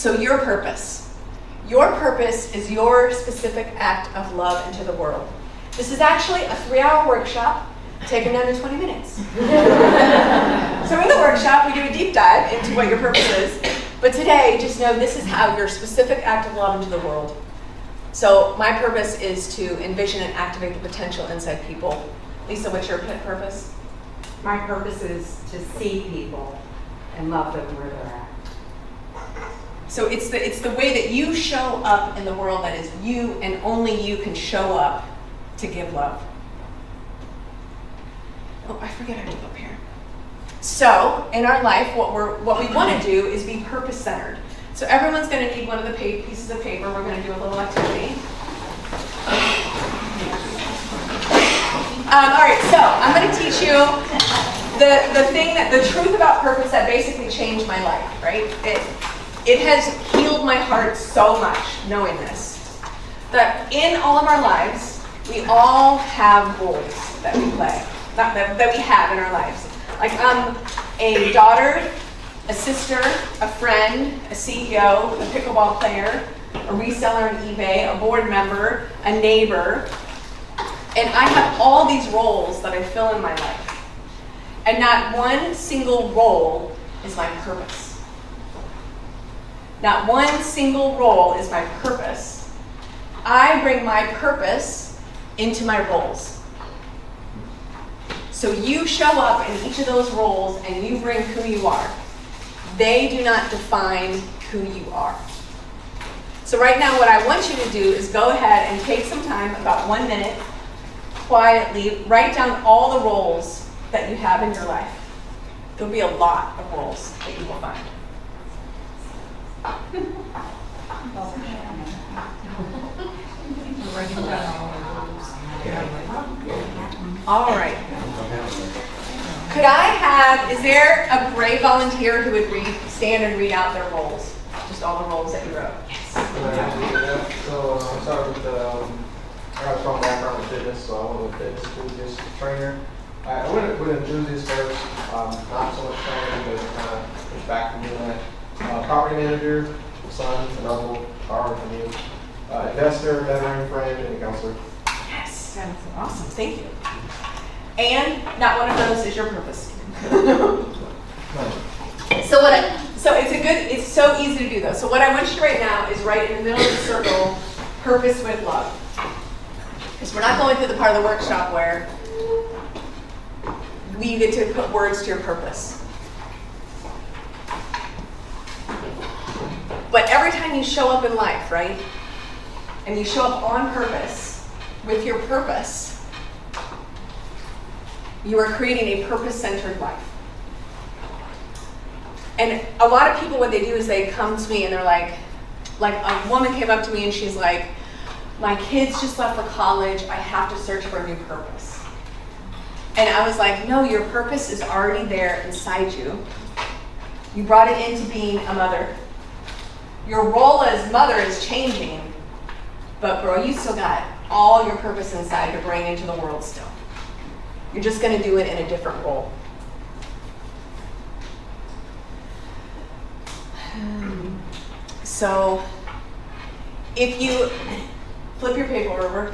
So your purpose. Your purpose is your specific act of love into the world. This is actually a 3-hour workshop taken down to 20 minutes. So in the workshop, we do a deep dive into what your purpose is. But today, just know this is how your specific act of love into the world. So my purpose is to envision and activate the potential inside people. Lisa, what's your purpose? My purpose is to see people and love them where they're at. So it's the way that you show up in the world that is you and only you can show up to give love. Oh, I forget I have to go up here. So in our life, what we want to do is be purpose-centered. So everyone's going to need one of the pieces of paper. We're going to do a little activity. All right, so I'm going to teach you the truth about purpose that basically changed my life, right? It has healed my heart so much knowing this. That in all of our lives, we all have roles that we play, that we have in our lives. Like I'm a daughter, a sister, a friend, a CEO, a pickleball player, a reseller on eBay, a board member, a neighbor. And I have all these roles that I fill in my life. And not one single role is my purpose. Not one single role is my purpose. I bring my purpose into my roles. So you show up in each of those roles and you bring who you are. They do not define who you are. So right now what I want you to do is go ahead and take some time, about 1 minute, quietly, write down all the roles that you have in your life. There'll be a lot of roles that you will find. All right. Is there a brave volunteer who would stand and read out their roles? Just all the roles that you wrote. Yes. So I'll start with, I got a strong background in fitness, so I went with fitness enthusiast trainer. I went with enthusiast first, not so much trainer because I kind of pushed back from doing that. Property manager, son, an uncle, power from you. Investor, veteran, friend, and a counselor. Yes, that's awesome. Thank you. And not one of those is your purpose. It's so easy to do though. So what I want you to right now is write in the middle of the circle, purpose with love. Because we're not going through the part of the workshop where we get to put words to your purpose. But every time you show up in life, right, and you show up on purpose, with your purpose, you are creating a purpose-centered life. And a lot of people, what they do is they come to me and they're like a woman came up to me and she's like, my kids just left for college, I have to search for a new purpose. And I was like, no, your purpose is already there inside you. You brought it into being a mother. Your role as mother is changing, but girl, you still got all your purpose inside to bring into the world still. You're just going to do it in a different role. So, if you flip your paper over,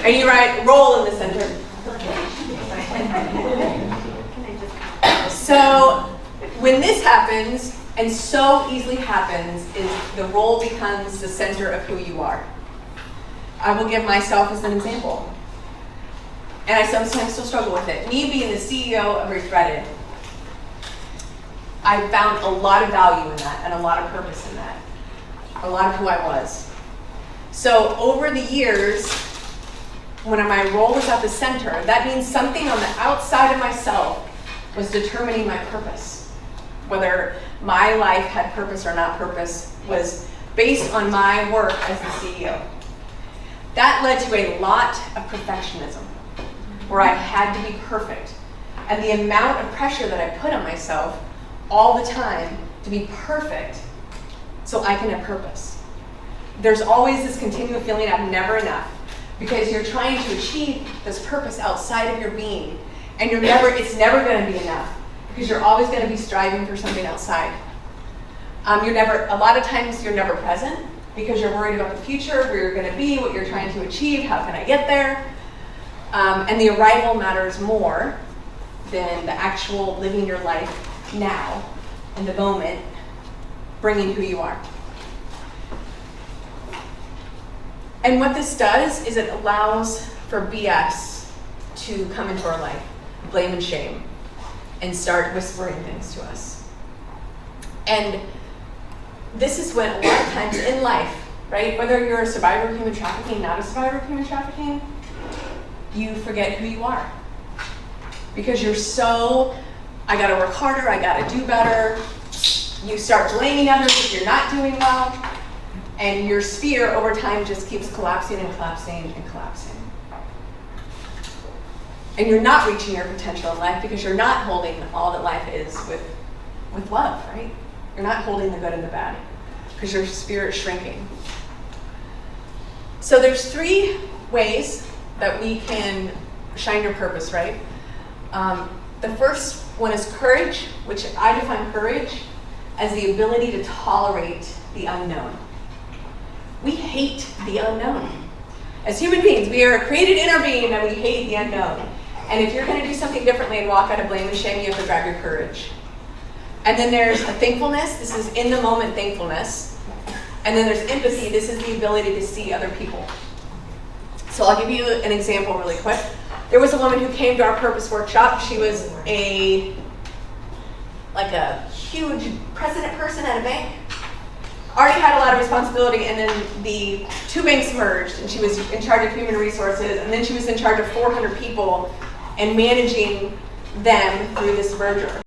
and you write role in the center. So, when this happens, and so easily happens, is the role becomes the center of who you are. I will give myself as an example. And I sometimes still struggle with it. Me being the CEO of Rethreaded, I found a lot of value in that and a lot of purpose in that. A lot of who I was. So over the years, when my role was at the center, that means something on the outside of myself was determining my purpose. Whether my life had purpose or not purpose was based on my work as the CEO. That led to a lot of perfectionism, where I had to be perfect. And the amount of pressure that I put on myself all the time to be perfect so I can have purpose. There's always this continual feeling of never enough, because you're trying to achieve this purpose outside of your being, and it's never going to be enough. because you're always going to be striving for something outside. A lot of times you're never present because you're worried about the future, where you're going to be, what you're trying to achieve, how can I get there? And the arrival matters more than the actual living your life now, in the moment, bringing who you are. And what this does is it allows for BS to come into our life, blame and shame, and start whispering things to us. And this is when a lot of times in life, right, whether you're a survivor of human trafficking, not a survivor of human trafficking, you forget who you are. Because you're so, I gotta work harder, I gotta do better. You start blaming others if you're not doing well. And your sphere over time just keeps collapsing and collapsing and collapsing. And you're not reaching your potential in life because you're not holding all that life is with love, right? You're not holding the good and the bad because your spirit's shrinking. So there's 3 ways that we can shine your purpose, right? The first one is courage, which I define courage as the ability to tolerate the unknown. We hate the unknown. As human beings, we are created in our being and we hate the unknown. And if you're going to do something differently and walk out of blame and shame, you have to grab your courage. And then there's a thankfulness. This is in the moment thankfulness. And then there's empathy. This is the ability to see other people. So I'll give you an example really quick. There was a woman who came to our purpose workshop. She was a huge president person at a bank. Already had a lot of responsibility, and then the 2 banks merged, and she was in charge of human resources, and then she was in charge of 400 people and managing them through this merger.